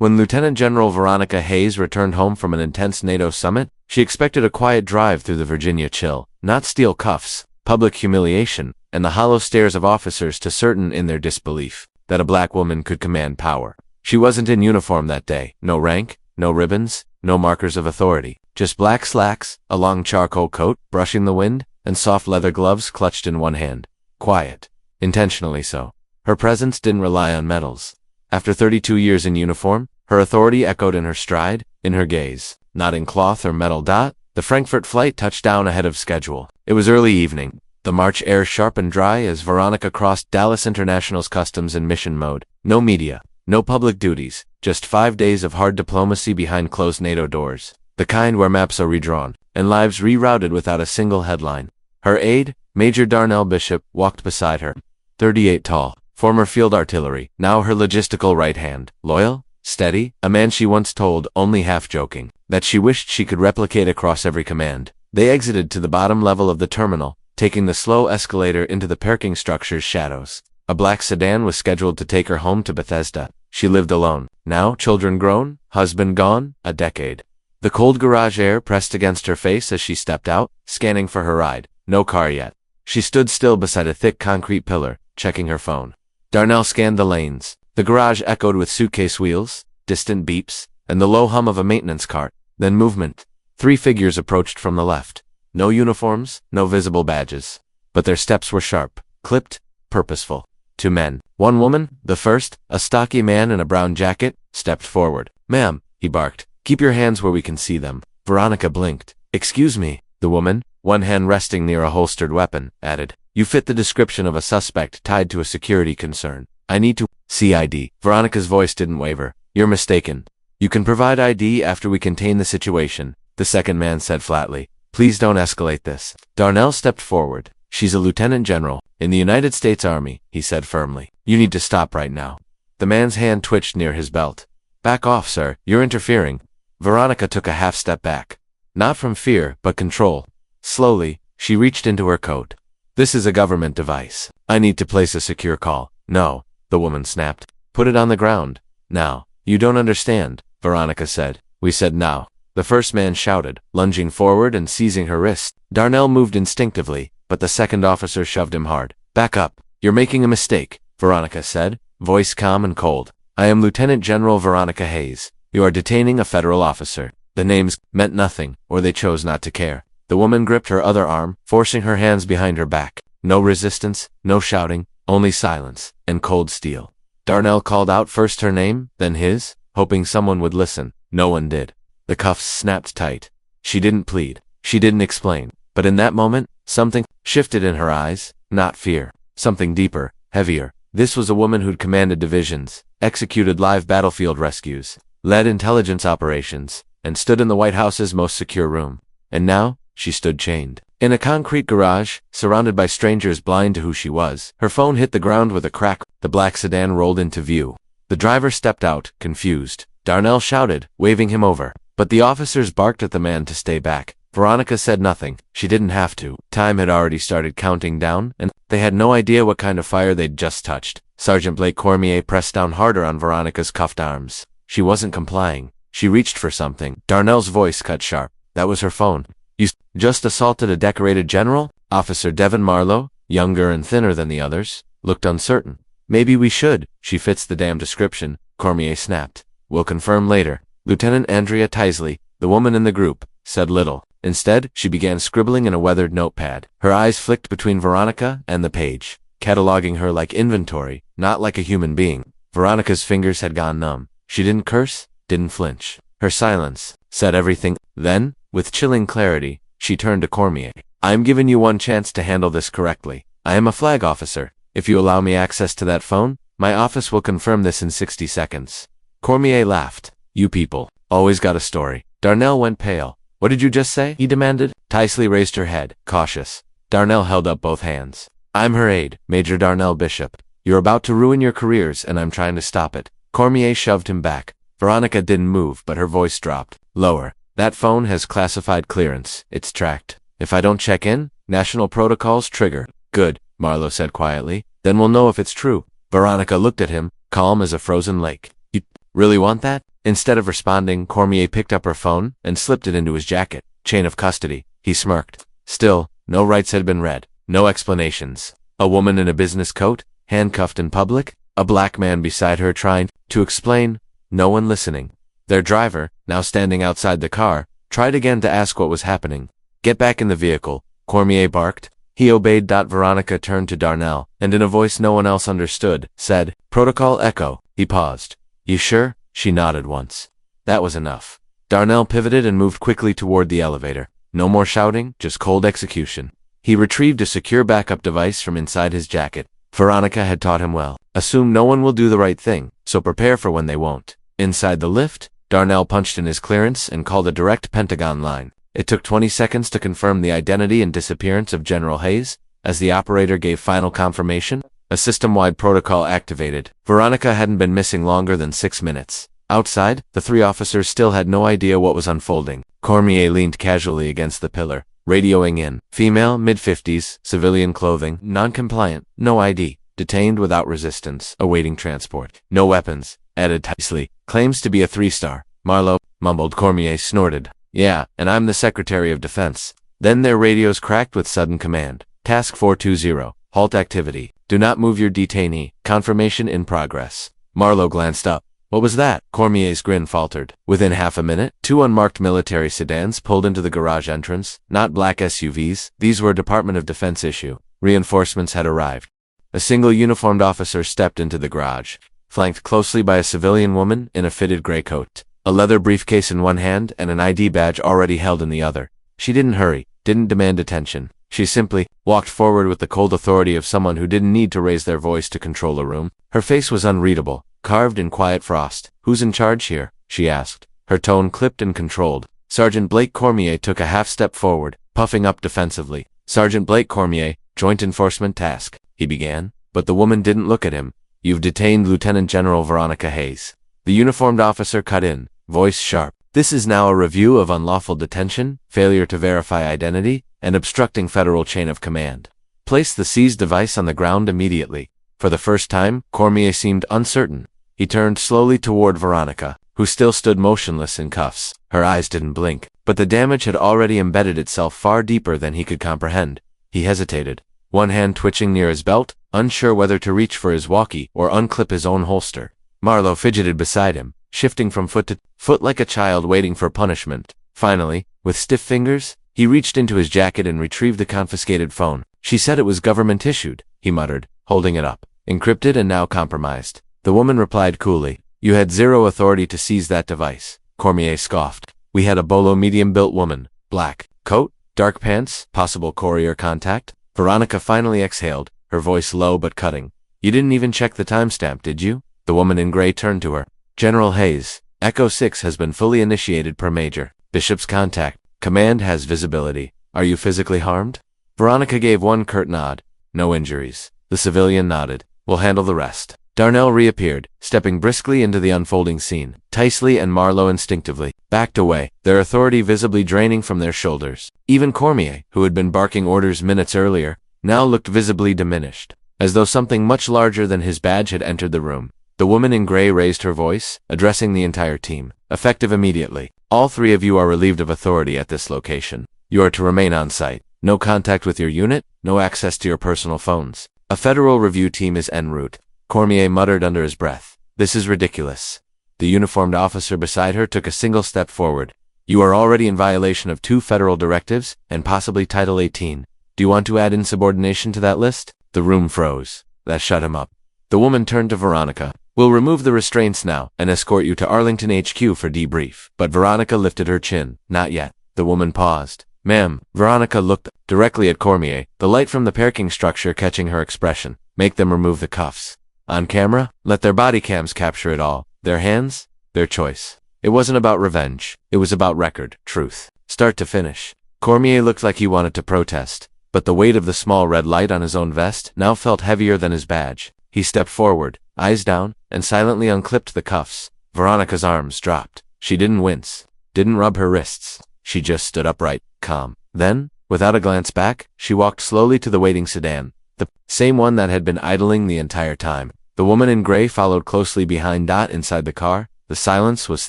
When Lieutenant General Veronica Hayes returned home from an intense NATO summit, she expected a quiet drive through the Virginia chill, not steel cuffs, public humiliation, and the hollow stares of officers too certain in their disbelief that a black woman could command power. She wasn't in uniform that day. No rank, no ribbons, no markers of authority. Just black slacks, a long charcoal coat, brushing the wind, and soft leather gloves clutched in one hand. Quiet. Intentionally so. Her presence didn't rely on medals. After 32 years in uniform, her authority echoed in her stride, in her gaze. Not in cloth or metal dot, the Frankfurt flight touched down ahead of schedule. It was early evening. The March air sharp and dry as Veronica crossed Dallas International's customs and mission mode. No media, no public duties, just 5 days of hard diplomacy behind closed NATO doors. The kind where maps are redrawn, and lives rerouted without a single headline. Her aide, Major Darnell Bishop, walked beside her. 38 tall, former field artillery, now her logistical right hand. Loyal, steady, a man she once told, only half joking, that she wished she could replicate across every command. They exited to the bottom level of the terminal, taking the slow escalator into the parking structure's shadows. A black sedan was scheduled to take her home to Bethesda. She lived alone. Now, children grown, husband gone, a decade. The cold garage air pressed against her face as she stepped out, scanning for her ride. No car yet. She stood still beside a thick concrete pillar, checking her phone. Darnell scanned the lanes. The garage echoed with suitcase wheels, distant beeps, and the low hum of a maintenance cart. Then movement. 3 figures approached from the left. No uniforms, no visible badges. But their steps were sharp, clipped, purposeful. 2 men. 1 woman, the first, a stocky man in a brown jacket, stepped forward. "Ma'am," he barked, "keep your hands where we can see them." Veronica blinked. "Excuse me." The woman, one hand resting near a holstered weapon, added, "You fit the description of a suspect tied to a security concern. I need to see ID." Veronica's voice didn't waver. "You're mistaken. You can provide ID after we contain the situation," the second man said flatly. "Please don't escalate this." Darnell stepped forward. "She's a lieutenant general in the United States Army," he said firmly. "You need to stop right now." The man's hand twitched near his belt. "Back off, sir. You're interfering." Veronica took a half step back. Not from fear, but control. Slowly, she reached into her coat. "This is a government device. I need to place a secure call." "No," the woman snapped. "Put it on the ground. Now." "You don't understand," Veronica said. "We said now." The first man shouted, lunging forward and seizing her wrist. Darnell moved instinctively, but the second officer shoved him hard. "Back up. You're making a mistake," Veronica said, voice calm and cold. "I am Lieutenant General Veronica Hayes. You are detaining a federal officer." The names meant nothing, or they chose not to care. The woman gripped her other arm, forcing her hands behind her back. No resistance, no shouting, only silence, and cold steel. Darnell called out first her name, then his, hoping someone would listen. No one did. The cuffs snapped tight. She didn't plead. She didn't explain. But in that moment, something shifted in her eyes, not fear. Something deeper, heavier. This was a woman who'd commanded divisions, executed live battlefield rescues, led intelligence operations, and stood in the White House's most secure room. And now, she stood chained. In a concrete garage, surrounded by strangers blind to who she was. Her phone hit the ground with a crack. The black sedan rolled into view. The driver stepped out, confused. Darnell shouted, waving him over. But the officers barked at the man to stay back. Veronica said nothing. She didn't have to. Time had already started counting down, and they had no idea what kind of fire they'd just touched. Sergeant Blake Cormier pressed down harder on Veronica's cuffed arms. She wasn't complying. She reached for something. Darnell's voice cut sharp. That was her phone. "You just assaulted a decorated general?" Officer Devin Marlowe, younger and thinner than the others, looked uncertain. "Maybe we should. She fits the damn description," Cormier snapped. "We'll confirm later." Lieutenant Andrea Tisley, the woman in the group, said little. Instead, she began scribbling in a weathered notepad. Her eyes flicked between Veronica and the page, cataloging her like inventory, not like a human being. Veronica's fingers had gone numb. She didn't curse, didn't flinch. Her silence said everything. Then, with chilling clarity, she turned to Cormier. "I'm giving you one chance to handle this correctly. I am a flag officer. If you allow me access to that phone, my office will confirm this in 60 seconds. Cormier laughed. "You people, always got a story." Darnell went pale. "What did you just say?" he demanded. Tisley raised her head, cautious. Darnell held up both hands. "I'm her aide, Major Darnell Bishop. You're about to ruin your careers, and I'm trying to stop it." Cormier shoved him back. Veronica didn't move, but her voice dropped. Lower. "That phone has classified clearance. It's tracked. If I don't check in, national protocols trigger." "Good," Marlowe said quietly. "Then we'll know if it's true." Veronica looked at him, calm as a frozen lake. "You really want that?" Instead of responding, Cormier picked up her phone and slipped it into his jacket. Chain of custody, he smirked. Still, no rights had been read, no explanations. A woman in a business coat, handcuffed in public, a black man beside her trying to explain, no one listening. Their driver, now standing outside the car, tried again to ask what was happening. Get back in the vehicle, Cormier barked. He obeyed. Veronica turned to Darnell, and in a voice no one else understood, said, Protocol Echo. He paused. You sure? She nodded once. That was enough. Darnell pivoted and moved quickly toward the elevator. No more shouting, just cold execution. He retrieved a secure backup device from inside his jacket. Veronica had taught him well. Assume no one will do the right thing, so prepare for when they won't. Inside the lift, Darnell punched in his clearance and called a direct Pentagon line. It took 20 seconds to confirm the identity and disappearance of General Hayes. As the operator gave final confirmation, a system-wide protocol activated. Veronica hadn't been missing longer than 6 minutes. Outside, the three officers still had no idea what was unfolding. Cormier leaned casually against the pillar, radioing in. Female, mid-50s, civilian clothing, non-compliant, no ID, detained without resistance, awaiting transport. No weapons, added tightly. Claims to be a 3-star. Marlowe, mumbled. Cormier snorted. Yeah, and I'm the Secretary of Defense. Then their radios cracked with sudden command. Task 420, halt activity. Do not move your detainee. Confirmation in progress. Marlowe glanced up. What was that? Cormier's grin faltered. Within half a minute, 2 unmarked military sedans pulled into the garage entrance, not black SUVs. These were a Department of Defense issue. Reinforcements had arrived. A single uniformed officer stepped into the garage, flanked closely by a civilian woman in a fitted gray coat. A leather briefcase in one hand and an ID badge already held in the other. She didn't hurry, didn't demand attention. She simply walked forward with the cold authority of someone who didn't need to raise their voice to control a room. Her face was unreadable, carved in quiet frost. Who's in charge here? She asked. Her tone clipped and controlled. Sergeant Blake. Cormier took a half step forward, puffing up defensively. Sergeant Blake Cormier, Joint Enforcement Task, he began. But the woman didn't look at him. You've detained Lieutenant General Veronica Hayes. The uniformed officer cut in, voice sharp. This is now a review of unlawful detention, failure to verify identity, and obstructing federal chain of command. Place the seized device on the ground immediately. For the first time, Cormier seemed uncertain. He turned slowly toward Veronica, who still stood motionless in cuffs. Her eyes didn't blink, but the damage had already embedded itself far deeper than he could comprehend. He hesitated, one hand twitching near his belt, unsure whether to reach for his walkie or unclip his own holster. Marlowe fidgeted beside him, shifting from foot to foot like a child waiting for punishment. Finally, with stiff fingers, he reached into his jacket and retrieved the confiscated phone. She said it was government issued, he muttered, holding it up. Encrypted and now compromised. The woman replied coolly. You had zero authority to seize that device. Cormier scoffed. We had a bolo medium-built woman. Black coat, dark pants, possible courier contact. Veronica finally exhaled, her voice low but cutting. You didn't even check the timestamp, did you? The woman in gray turned to her. General Hayes, Echo 6 has been fully initiated per Major. Bishop's contact. Command has visibility. Are you physically harmed? Veronica gave one curt nod. No injuries. The civilian nodded. We'll handle the rest. Darnell reappeared, stepping briskly into the unfolding scene. Tisley and Marlowe instinctively backed away, their authority visibly draining from their shoulders. Even Cormier, who had been barking orders minutes earlier, now looked visibly diminished, as though something much larger than his badge had entered the room. The woman in gray raised her voice, addressing the entire team. Effective immediately. All 3 of you are relieved of authority at this location. You are to remain on site. No contact with your unit, no access to your personal phones. A federal review team is en route. Cormier muttered under his breath. This is ridiculous. The uniformed officer beside her took a single step forward. You are already in violation of 2 federal directives, and possibly Title 18. Do you want to add insubordination to that list? The room froze. That shut him up. The woman turned to Veronica. We'll remove the restraints now, and escort you to Arlington HQ for debrief. But Veronica lifted her chin. Not yet. The woman paused. Ma'am. Veronica looked directly at Cormier, the light from the parking structure catching her expression. Make them remove the cuffs. On camera, let their body cams capture it all. Their hands, their choice. It wasn't about revenge. It was about record, truth. Start to finish. Cormier looked like he wanted to protest, but the weight of the small red light on his own vest now felt heavier than his badge. He stepped forward, eyes down, and silently unclipped the cuffs. Veronica's arms dropped. She didn't wince, didn't rub her wrists. She just stood upright, calm. Then, without a glance back, she walked slowly to the waiting sedan, the same one that had been idling the entire time. The woman in gray followed closely behind. Inside the car, The silence was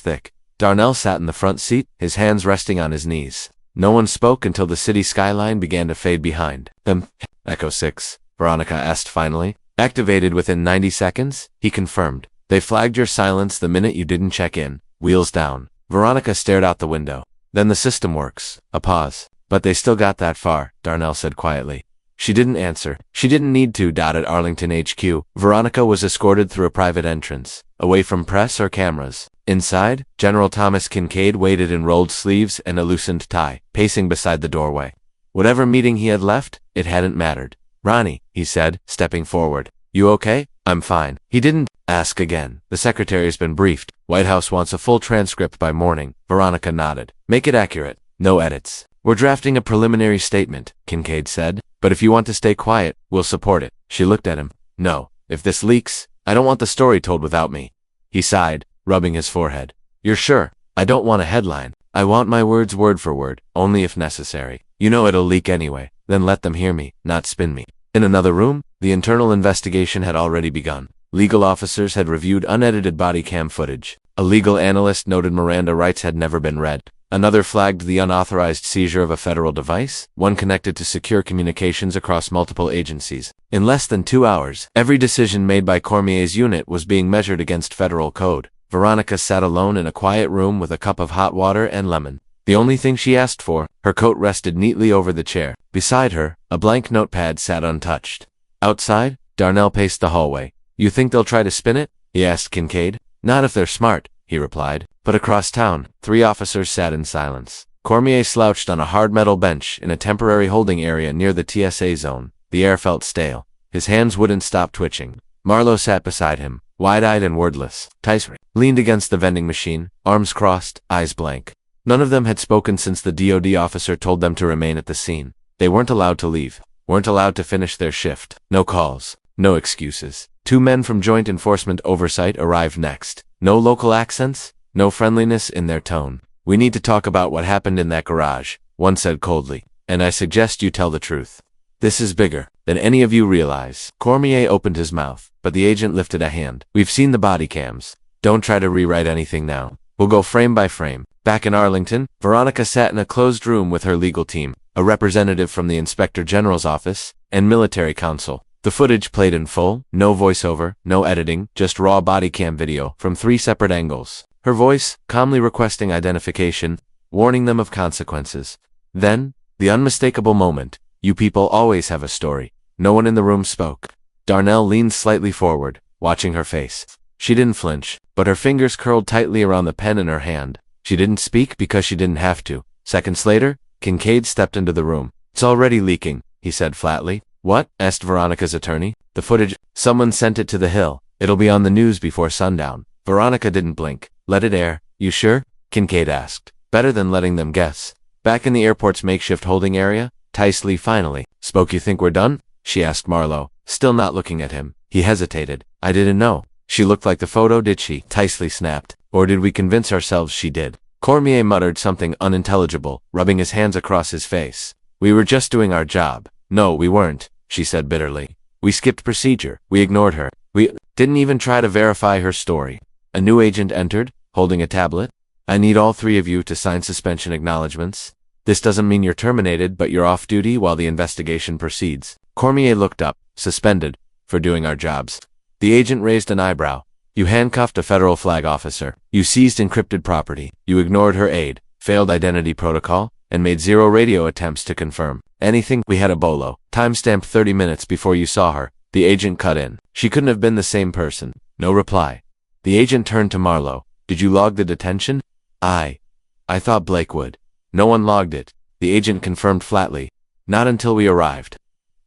thick. Darnell sat in the front seat, his hands resting on his knees. No one spoke until the city skyline began to fade behind them. Echo 6, Veronica asked finally. Activated within 90 seconds, he confirmed. They flagged your silence the minute you didn't check in. Wheels down. Veronica stared out the window. Then the system works. A pause. But they still got that far, Darnell said quietly. She didn't answer. She didn't need to. At Arlington HQ, Veronica was escorted through a private entrance, away from press or cameras. Inside, General Thomas Kincaid waited in rolled sleeves and a loosened tie, pacing beside the doorway. Whatever meeting he had left, it hadn't mattered. Ronnie, he said, stepping forward. You okay? I'm fine. He didn't ask again. The secretary's been briefed. White House wants a full transcript by morning. Veronica nodded. Make it accurate. No edits. We're drafting a preliminary statement, Kincaid said. But if you want to stay quiet, we'll support it. She looked at him. No. If this leaks, I don't want the story told without me. He sighed, rubbing his forehead. You're sure? I don't want a headline. I want my words word for word, only if necessary. You know it'll leak anyway. Then let them hear me, not spin me. In another room, the internal investigation had already begun. Legal officers had reviewed unedited body cam footage. A legal analyst noted Miranda rights had never been read. Another flagged the unauthorized seizure of a federal device, one connected to secure communications across multiple agencies. In less than 2 hours, every decision made by Cormier's unit was being measured against federal code. Veronica sat alone in a quiet room with a cup of hot water and lemon. The only thing she asked for, her coat rested neatly over the chair. Beside her, a blank notepad sat untouched. Outside, Darnell paced the hallway. You think they'll try to spin it? He asked Kincaid. Not if they're smart, he replied. But across town, 3 officers sat in silence. Cormier slouched on a hard metal bench in a temporary holding area near the TSA zone. The air felt stale. His hands wouldn't stop twitching. Marlowe sat beside him, wide-eyed and wordless. Tice leaned against the vending machine, arms crossed, eyes blank. None of them had spoken since the DOD officer told them to remain at the scene. They weren't allowed to leave, weren't allowed to finish their shift. No calls, no excuses. 2 men from Joint Enforcement Oversight arrived next. No local accents, no friendliness in their tone. We need to talk about what happened in that garage, one said coldly. And I suggest you tell the truth. This is bigger than any of you realize. Cormier opened his mouth, but the agent lifted a hand. We've seen the body cams. Don't try to rewrite anything now. We'll go frame by frame. Back in Arlington, Veronica sat in a closed room with her legal team, a representative from the Inspector General's office, and military counsel. The footage played in full, no voiceover, no editing, just raw body cam video from 3 separate angles. Her voice, calmly requesting identification, warning them of consequences. Then, the unmistakable moment. You people always have a story. No one in the room spoke. Darnell leaned slightly forward, watching her face. She didn't flinch, but her fingers curled tightly around the pen in her hand. She didn't speak because she didn't have to. Seconds later, Kincaid stepped into the room. It's already leaking, he said flatly. What? Asked Veronica's attorney. The footage. Someone sent it to the Hill. It'll be on the news before sundown. Veronica didn't blink. Let it air. You sure? Kincaid asked. Better than letting them guess. Back in the airport's makeshift holding area, Tice Lee finally spoke. You think we're done? She asked Marlowe, still not looking at him. He hesitated. I didn't know. She looked like the photo, did she? Tice Lee snapped. Or did we convince ourselves she did? Cormier muttered something unintelligible, rubbing his hands across his face. We were just doing our job. No, we weren't, she said bitterly. We skipped procedure. We ignored her. We didn't even try to verify her story. A new agent entered, holding a tablet. I need all 3 of you to sign suspension acknowledgments. This doesn't mean you're terminated, but you're off duty while the investigation proceeds. Cormier looked up, suspended, for doing our jobs. The agent raised an eyebrow. You handcuffed a federal flag officer. You seized encrypted property. You ignored her aid, failed identity protocol, and made 0 radio attempts to confirm anything. We had a bolo. Timestamp 30 minutes before you saw her. The agent cut in. She couldn't have been the same person. No reply. The agent turned to Marlowe. Did you log the detention? I thought Blake would. No one logged it. The agent confirmed flatly. Not until we arrived.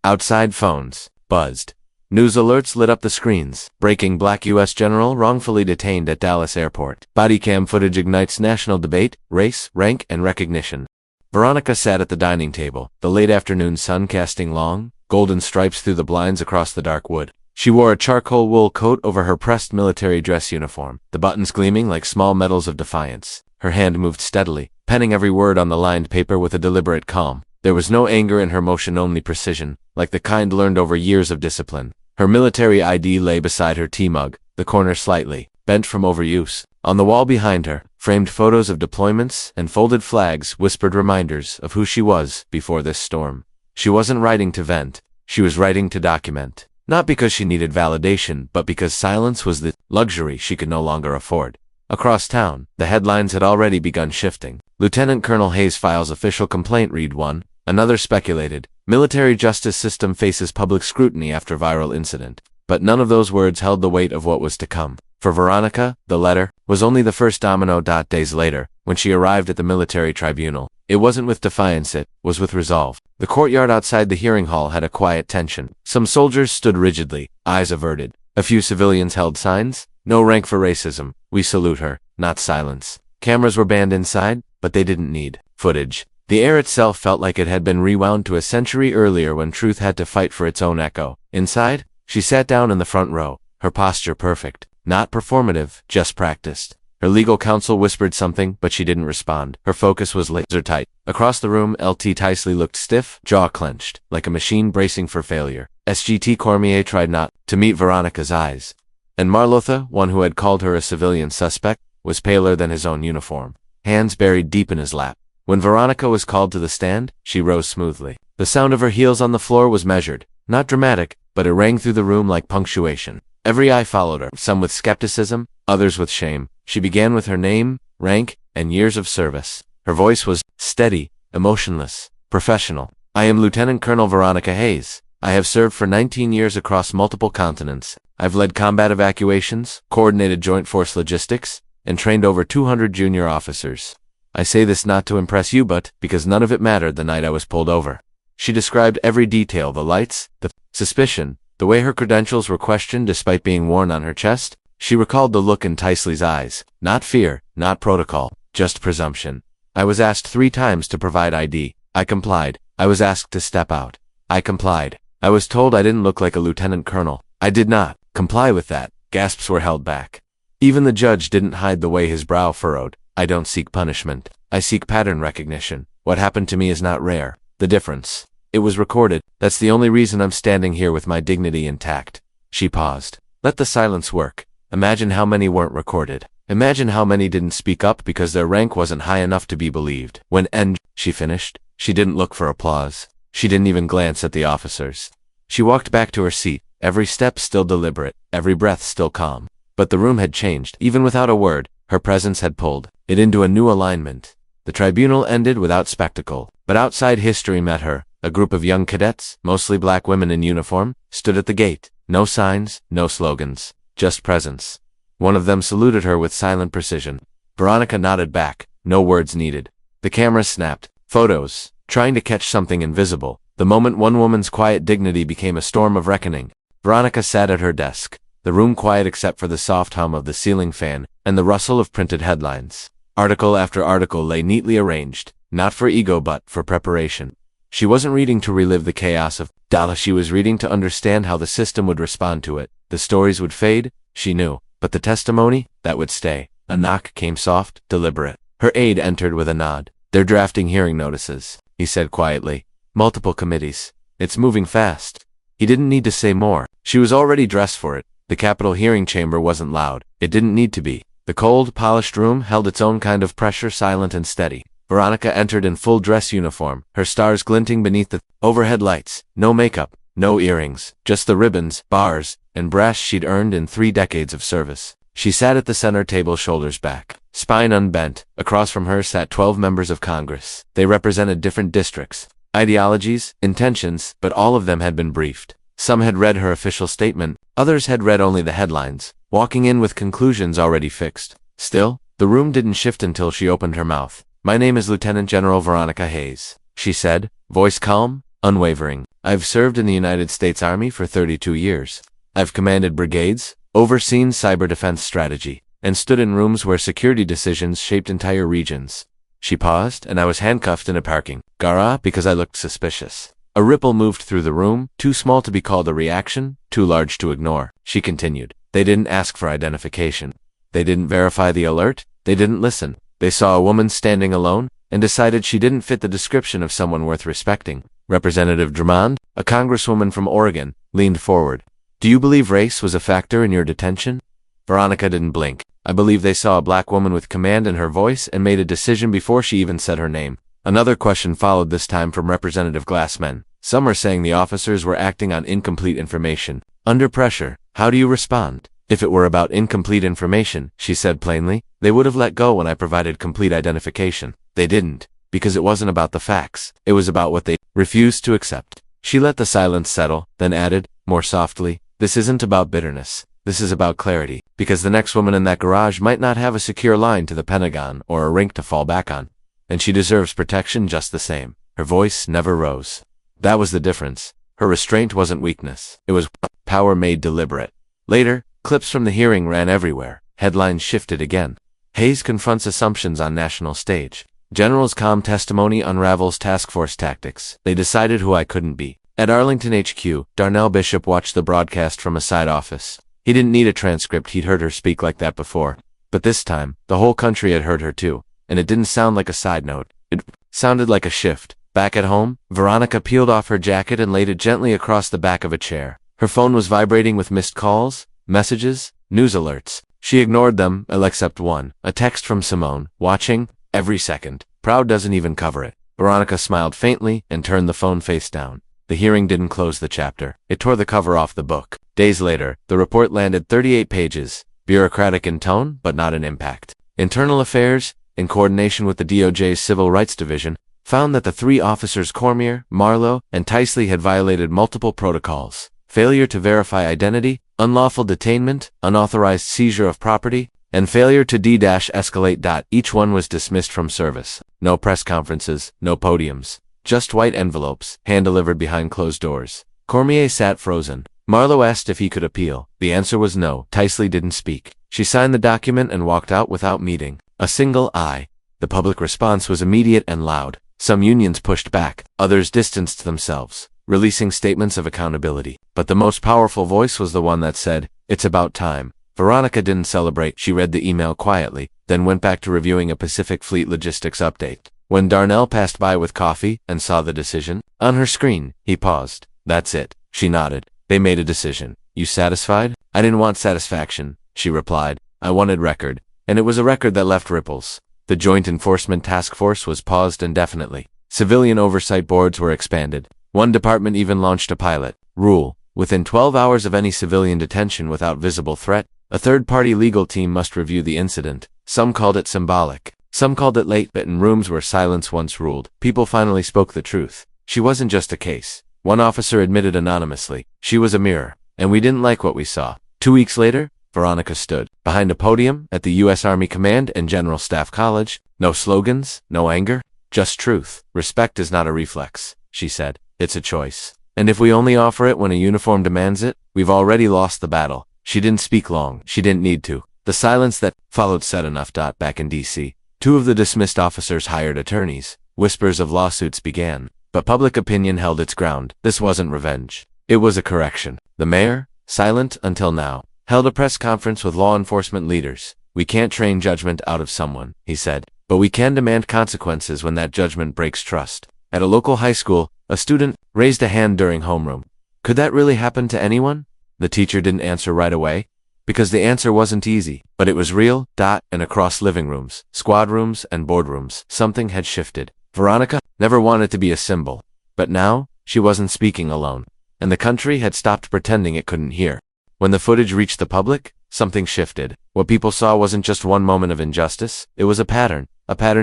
Outside phones buzzed. News alerts lit up the screens. Breaking: Black U.S. general wrongfully detained at Dallas airport. Bodycam footage ignites national debate, race, rank, and recognition. Veronica sat at the dining table, the late afternoon sun casting long, golden stripes through the blinds across the dark wood. She wore a charcoal wool coat over her pressed military dress uniform, the buttons gleaming like small medals of defiance. Her hand moved steadily, penning every word on the lined paper with a deliberate calm. There was no anger in her motion, only precision, like the kind learned over years of discipline. Her military ID lay beside her tea mug, the corner slightly bent from overuse. On the wall behind her, framed photos of deployments and folded flags whispered reminders of who she was before this storm. She wasn't writing to vent, she was writing to document. Not because she needed validation, but because silence was the luxury she could no longer afford. Across town, the headlines had already begun shifting. Lieutenant Colonel Hayes files official complaint, read one. Another speculated, military justice system faces public scrutiny after viral incident. But none of those words held the weight of what was to come. For Veronica, the letter was only the first domino. Days later, when she arrived at the military tribunal, it wasn't with defiance, it was with resolve. The courtyard outside the hearing hall had a quiet tension. Some soldiers stood rigidly, eyes averted. A few civilians held signs, no rank for racism, we salute her, not silence. Cameras were banned inside, but they didn't need footage. The air itself felt like it had been rewound to a century earlier when truth had to fight for its own echo. Inside, she sat down in the front row, her posture perfect. Not performative, just practiced. Her legal counsel whispered something, but she didn't respond. Her focus was laser tight. Across the room, Lt. Tisley looked stiff, jaw clenched, like a machine bracing for failure. SGT Cormier tried not to meet Veronica's eyes. And Marlotha, one who had called her a civilian suspect, was paler than his own uniform, hands buried deep in his lap. When Veronica was called to the stand, she rose smoothly. The sound of her heels on the floor was measured, not dramatic, but it rang through the room like punctuation. Every eye followed her, some with skepticism, others with shame. She began with her name, rank, and years of service. Her voice was steady, emotionless, professional. I am Lieutenant Colonel Veronica Hayes. I have served for 19 years across multiple continents. I've led combat evacuations, coordinated joint force logistics, and trained over 200 junior officers. I say this not to impress you, but because none of it mattered the night I was pulled over. She described every detail, the lights, the suspicion, the way her credentials were questioned despite being worn on her chest. She recalled the look in Tisley's eyes. Not fear, not protocol, just presumption. I was asked 3 times to provide ID. I complied. I was asked to step out. I complied. I was told I didn't look like a lieutenant colonel. I did not comply with that. Gasps were held back. Even the judge didn't hide the way his brow furrowed. I don't seek punishment. I seek pattern recognition. What happened to me is not rare. The difference. It was recorded. That's the only reason I'm standing here with my dignity intact. She paused. Let the silence work. Imagine how many weren't recorded. Imagine how many didn't speak up because their rank wasn't high enough to be believed. When she finished, she didn't look for applause. She didn't even glance at the officers. She walked back to her seat, every step still deliberate, every breath still calm. But the room had changed. Even without a word, her presence had pulled it into a new alignment. The tribunal ended without spectacle, but outside history met her. A group of young cadets, mostly black women in uniform, stood at the gate. No signs, no slogans, just presence. One of them saluted her with silent precision. Veronica nodded back, no words needed. The camera snapped. Photos, trying to catch something invisible. The moment one woman's quiet dignity became a storm of reckoning. Veronica sat at her desk, the room quiet except for the soft hum of the ceiling fan and the rustle of printed headlines. Article after article lay neatly arranged, not for ego but for preparation. She wasn't reading to relive the chaos of Dallas. She was reading to understand how the system would respond to it. The stories would fade, she knew, but the testimony, that would stay. A knock came soft, deliberate. Her aide entered with a nod. They're drafting hearing notices, he said quietly. Multiple committees. It's moving fast. He didn't need to say more. She was already dressed for it. The Capitol hearing chamber wasn't loud. It didn't need to be. The cold, polished room held its own kind of pressure, silent and steady. Veronica entered in full dress uniform, her stars glinting beneath the overhead lights. No makeup, no earrings, just the ribbons, bars, and brass she'd earned in 3 decades of service. She sat at the center table, shoulders back, spine unbent. Across from her sat 12 members of Congress. They represented different districts, ideologies, intentions, but all of them had been briefed. Some had read her official statement, others had read only the headlines, walking in with conclusions already fixed. Still, the room didn't shift until she opened her mouth. My name is Lieutenant General Veronica Hayes, she said, voice calm, unwavering. I've served in the United States Army for 32 years. I've commanded brigades, overseen cyber defense strategy, and stood in rooms where security decisions shaped entire regions. She paused, and I was handcuffed in a parking garage because I looked suspicious. A ripple moved through the room, too small to be called a reaction, too large to ignore. She continued. They didn't ask for identification. They didn't verify the alert. They didn't listen. They saw a woman standing alone, and decided she didn't fit the description of someone worth respecting. Representative Drummond, a congresswoman from Oregon, leaned forward. Do you believe race was a factor in your detention? Veronica didn't blink. I believe they saw a black woman with command in her voice and made a decision before she even said her name. Another question followed, this time from Representative Glassman. Some are saying the officers were acting on incomplete information. Under pressure, how do you respond? If it were about incomplete information, she said plainly, they would have let go when I provided complete identification. They didn't, because it wasn't about the facts. It was about what they refused to accept. She let the silence settle, then added, more softly, this isn't about bitterness. This is about clarity, because the next woman in that garage might not have a secure line to the Pentagon or a rink to fall back on. And she deserves protection just the same. Her voice never rose. That was the difference. Her restraint wasn't weakness. It was power made deliberate. Later, clips from the hearing ran everywhere. Headlines shifted again. Hayes confronts assumptions on national stage. General's calm testimony unravels task force tactics. They decided who I couldn't be. At Arlington HQ, Darnell Bishop watched the broadcast from a side office. He didn't need a transcript, he'd heard her speak like that before. But this time, the whole country had heard her too. And it didn't sound like a side note. It sounded like a shift. Back at home, Veronica peeled off her jacket and laid it gently across the back of a chair. Her phone was vibrating with missed calls, messages, news alerts. She ignored them, except one, a text from Simone, watching, every second. Proud doesn't even cover it. Veronica smiled faintly and turned the phone face down. The hearing didn't close the chapter. It tore the cover off the book. Days later, the report landed 38 pages, bureaucratic in tone, but not in impact. Internal Affairs, in coordination with the DOJ's Civil Rights Division, found that the three officers Cormier, Marlowe, and Tisley had violated multiple protocols. Failure to verify identity, unlawful detainment, unauthorized seizure of property, and failure to de-escalate. Each one was dismissed from service. No press conferences, no podiums. Just white envelopes, hand-delivered behind closed doors. Cormier sat frozen. Marlowe asked if he could appeal. The answer was no. Tisley didn't speak. She signed the document and walked out without meeting a single eye. The public response was immediate and loud. Some unions pushed back, others distanced themselves, releasing statements of accountability. But the most powerful voice was the one that said, it's about time. Veronica didn't celebrate. She read the email quietly, then went back to reviewing a Pacific Fleet logistics update. When Darnell passed by with coffee and saw the decision on her screen, he paused. That's it. She nodded. They made a decision. You satisfied? I didn't want satisfaction, she replied. I wanted record. And it was a record that left ripples. The Joint Enforcement Task Force was paused indefinitely. Civilian oversight boards were expanded. One department even launched a pilot rule. Within 12 hours of any civilian detention without visible threat, a third-party legal team must review the incident. Some called it symbolic. Some called it late, but in rooms where silence once ruled, people finally spoke the truth. She wasn't just a case. One officer admitted anonymously. She was a mirror, and we didn't like what we saw. 2 weeks later, Veronica stood behind a podium at the U.S. Army Command and General Staff College. No slogans, no anger, just truth. Respect is not a reflex, she said. It's a choice. And if we only offer it when a uniform demands it, we've already lost the battle. She didn't speak long. She didn't need to. The silence that followed said enough. Back in D.C., 2 of the dismissed officers hired attorneys. Whispers of lawsuits began, but public opinion held its ground. This wasn't revenge. It was a correction. The mayor, silent until now, held a press conference with law enforcement leaders. We can't train judgment out of someone, he said, but we can demand consequences when that judgment breaks trust. At a local high school, a student raised a hand during homeroom. Could that really happen to anyone? The teacher didn't answer right away, because the answer wasn't easy, but it was real. And across living rooms, squad rooms, and boardrooms, something had shifted. Veronica never wanted to be a symbol, but now, she wasn't speaking alone, and the country had stopped pretending it couldn't hear. When the footage reached the public, something shifted. What people saw wasn't just one moment of injustice, it was a pattern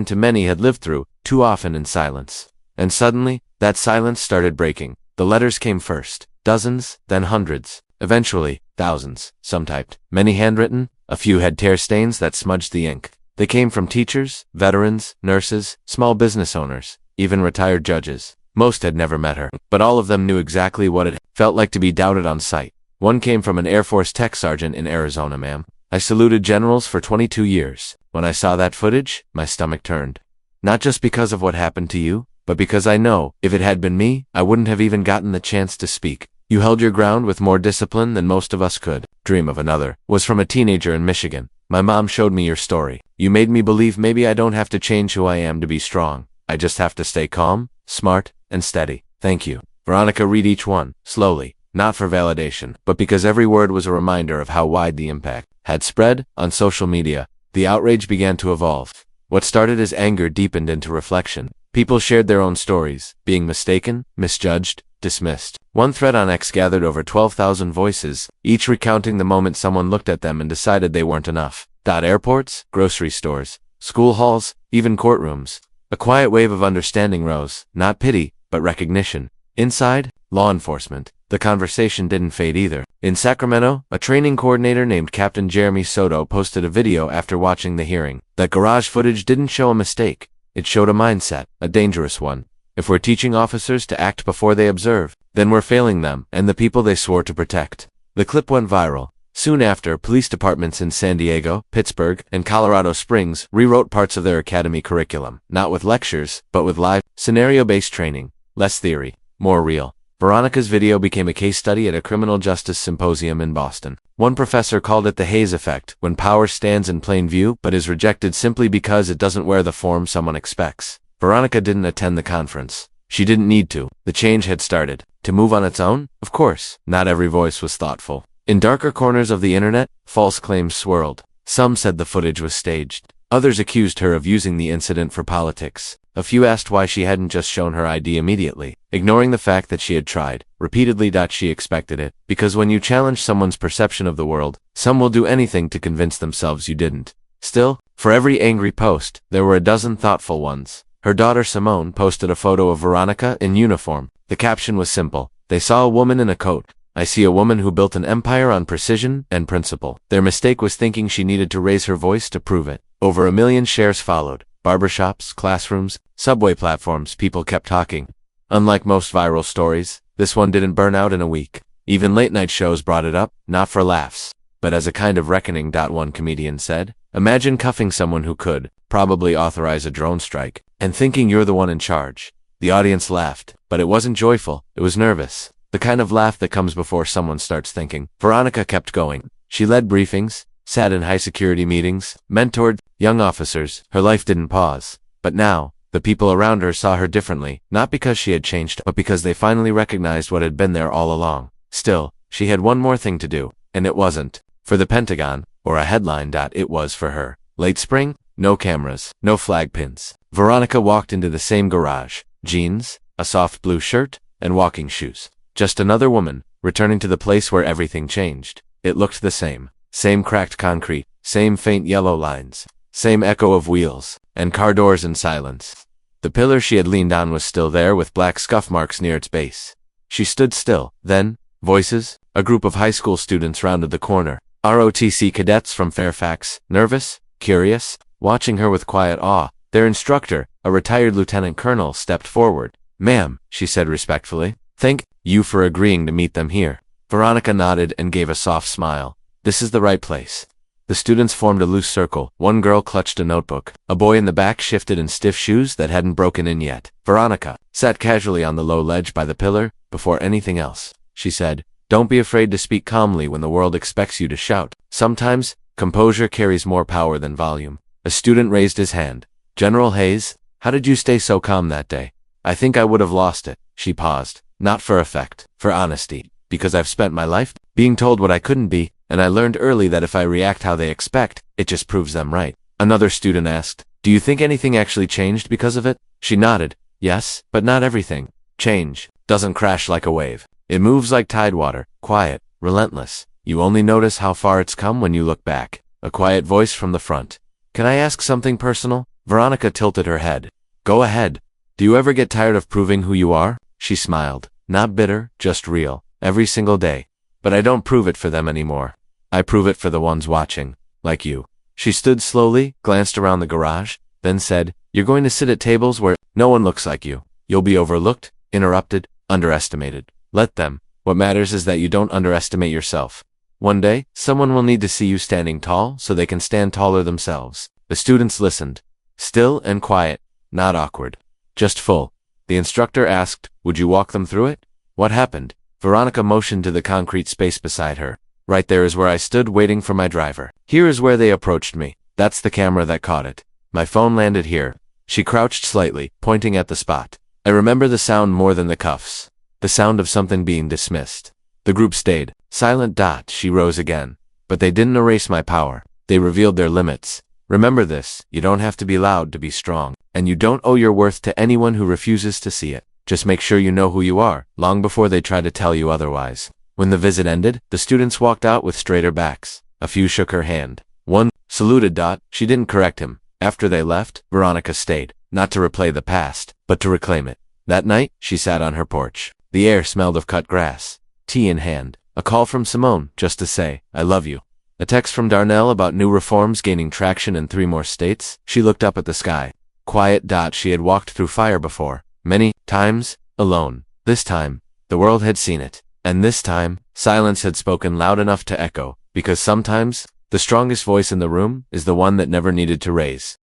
too many had lived through, too often in silence. And suddenly, that silence started breaking. The letters came first, dozens, then hundreds, eventually, thousands, some typed, many handwritten, a few had tear stains that smudged the ink. They came from teachers, veterans, nurses, small business owners, even retired judges. Most had never met her, but all of them knew exactly what it felt like to be doubted on sight. One came from an Air Force tech sergeant in Arizona. Ma'am, I saluted generals for 22 years. When I saw that footage, my stomach turned. Not just because of what happened to you, but because I know, if it had been me, I wouldn't have even gotten the chance to speak. You held your ground with more discipline than most of us could. Dream of another was from a teenager in Michigan. My mom showed me your story. You made me believe maybe I don't have to change who I am to be strong. I just have to stay calm, smart, and steady. Thank you. Veronica read each one, slowly, not for validation, but because every word was a reminder of how wide the impact had spread on social media. The outrage began to evolve. What started as anger deepened into reflection. People shared their own stories, being mistaken, misjudged, dismissed. One thread on X gathered over 12,000 voices, each recounting the moment someone looked at them and decided they weren't enough. Airports, grocery stores, school halls, even courtrooms. A quiet wave of understanding rose, not pity, but recognition. Inside, law enforcement. The conversation didn't fade either. In Sacramento, a training coordinator named Captain Jeremy Soto posted a video after watching the hearing. That garage footage didn't show a mistake. It showed a mindset, a dangerous one. If we're teaching officers to act before they observe, then we're failing them and the people they swore to protect. The clip went viral. Soon after, police departments in San Diego, Pittsburgh, and Colorado Springs rewrote parts of their academy curriculum, not with lectures, but with live, scenario-based training. Less theory, more real. Veronica's video became a case study at a criminal justice symposium in Boston. One professor called it the Hayes effect, when power stands in plain view but is rejected simply because it doesn't wear the form someone expects. Veronica didn't attend the conference. She didn't need to. The change had started. To move on its own? Of course. Not every voice was thoughtful. In darker corners of the internet, false claims swirled. Some said the footage was staged. Others accused her of using the incident for politics. A few asked why she hadn't just shown her ID immediately, ignoring the fact that she had tried, repeatedly. She expected it, because when you challenge someone's perception of the world, some will do anything to convince themselves you didn't. Still, for every angry post, there were a dozen thoughtful ones. Her daughter Simone posted a photo of Veronica in uniform. The caption was simple. They saw a woman in a coat. I see a woman who built an empire on precision and principle. Their mistake was thinking she needed to raise her voice to prove it. Over 1 million shares followed. Barbershops, classrooms, subway platforms, people kept talking. Unlike most viral stories, this one didn't burn out in a week. Even late-night shows brought it up, not for laughs, but as a kind of reckoning. One comedian said, imagine cuffing someone who could, probably authorize a drone strike, and thinking you're the one in charge. The audience laughed, but it wasn't joyful, it was nervous. The kind of laugh that comes before someone starts thinking. Veronica kept going. She led briefings, sat in high-security meetings, mentored young officers. Her life didn't pause. But now, the people around her saw her differently, not because she had changed, but because they finally recognized what had been there all along. Still, she had one more thing to do, and it wasn't for the Pentagon, or a headline. It was for her. Late spring, no cameras, no flag pins. Veronica walked into the same garage. Jeans, a soft blue shirt, and walking shoes. Just another woman, returning to the place where everything changed. It looked the same. Same cracked concrete, same faint yellow lines, same echo of wheels, and car doors and silence. The pillar she had leaned on was still there with black scuff marks near its base. She stood still. Then, voices. A group of high school students rounded the corner. ROTC cadets from Fairfax, nervous, curious, watching her with quiet awe. Their instructor, a retired lieutenant colonel, stepped forward. Ma'am, she said respectfully, thank you for agreeing to meet them here. Veronica nodded and gave a soft smile. This is the right place. The students formed a loose circle. One girl clutched a notebook. A boy in the back shifted in stiff shoes that hadn't broken in yet. Veronica sat casually on the low ledge by the pillar. Before anything else, she said, don't be afraid to speak calmly when the world expects you to shout. Sometimes, composure carries more power than volume. A student raised his hand. General Hayes, how did you stay so calm that day? I think I would have lost it. She paused. Not for effect, for honesty. Because I've spent my life being told what I couldn't be, and I learned early that if I react how they expect, it just proves them right. Another student asked, do you think anything actually changed because of it? She nodded. Yes, but not everything. Change doesn't crash like a wave. It moves like tidewater, quiet, relentless. You only notice how far it's come when you look back. A quiet voice from the front. Can I ask something personal? Veronica tilted her head. Go ahead. Do you ever get tired of proving who you are? She smiled. Not bitter, just real. Every single day. But I don't prove it for them anymore. I prove it for the ones watching. Like you. She stood slowly, glanced around the garage, then said, you're going to sit at tables where no one looks like you. You'll be overlooked, interrupted, underestimated. Let them. What matters is that you don't underestimate yourself. One day, someone will need to see you standing tall so they can stand taller themselves. The students listened. Still and quiet. Not awkward. Just full. The instructor asked, would you walk them through it? What happened? Veronica motioned to the concrete space beside her. Right there is where I stood waiting for my driver. Here is where they approached me. That's the camera that caught it. My phone landed here. She crouched slightly, pointing at the spot. I remember the sound more than the cuffs. The sound of something being dismissed. The group stayed. Silent. She rose again. but they didn't erase my power. They revealed their limits. Remember this, you don't have to be loud to be strong, and you don't owe your worth to anyone who refuses to see it. Just make sure you know who you are, long before they try to tell you otherwise. When the visit ended, the students walked out with straighter backs. A few shook her hand. One saluted. She didn't correct him. After they left, Veronica stayed, not to replay the past, but to reclaim it. That night, she sat on her porch. The air smelled of cut grass. Tea in hand. A call from Simone, just to say, I love you. A text from Darnell about new reforms gaining traction in 3 more states. She looked up at the sky. Quiet. She had walked through fire before. Many times, alone. This time, the world had seen it. And this time, silence had spoken loud enough to echo, because sometimes, the strongest voice in the room is the one that never needed to raise.